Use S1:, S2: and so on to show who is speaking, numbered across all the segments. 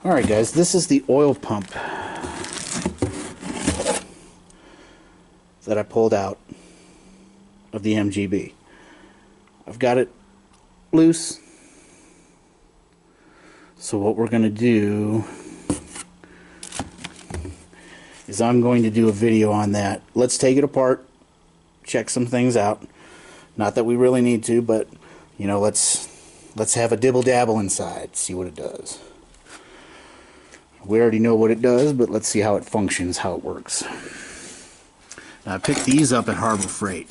S1: Alright guys, this is the oil pump that I pulled out of the MGB. I've got it loose. So what we're going to do is I'm going to do a video on that. Let's take it apart, check some things out. Not that we really need to, but you know, let's have a dibble dabble inside, see what it does. We already know what it does, but let's see how it functions, how it works. Now, I picked these up at Harbor Freight.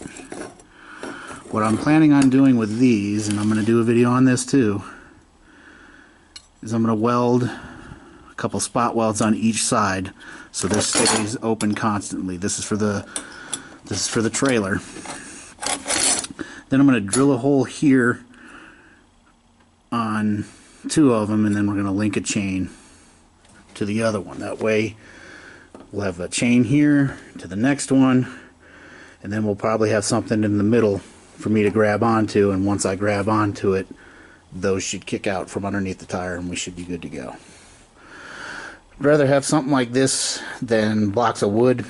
S1: What I'm planning on doing with these, and I'm going to do a video on this too, is I'm going to weld a couple spot welds on each side so this stays open constantly. This is for the trailer. Then I'm going to drill a hole here on two of them, and then we're going to link a chain to the other one. That way we'll have a chain here to the next one, and then we'll probably have something in the middle for me to grab onto, and once I grab onto it, those should kick out from underneath the tire and we should be good to go. I'd rather have something like this than blocks of wood,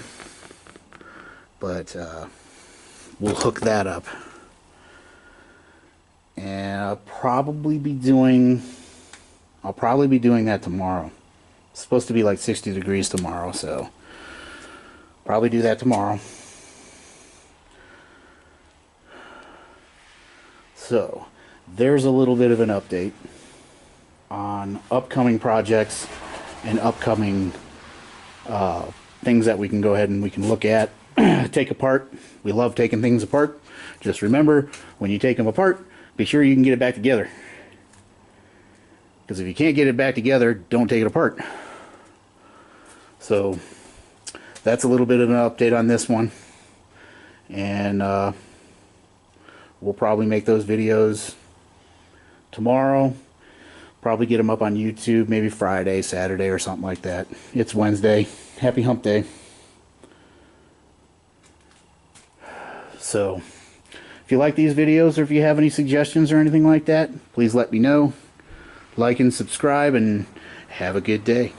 S1: but we'll hook that up. And I'll probably be doing that tomorrow. It's supposed to be like 60 degrees tomorrow, so probably do that tomorrow. So there's a little bit of an update on upcoming projects and upcoming things that we can go ahead and we can look at, take apart. We love taking things apart. Just remember, when you take them apart, be sure you can get it back together. Because if you can't get it back together, don't take it apart. So that's a little bit of an update on this one. And we'll probably make those videos tomorrow. Probably get them up on YouTube maybe Friday, Saturday, or something like that. It's Wednesday. Happy hump day. So if you like these videos, or if you have any suggestions or anything like that, please let me know. Like and subscribe, and have a good day.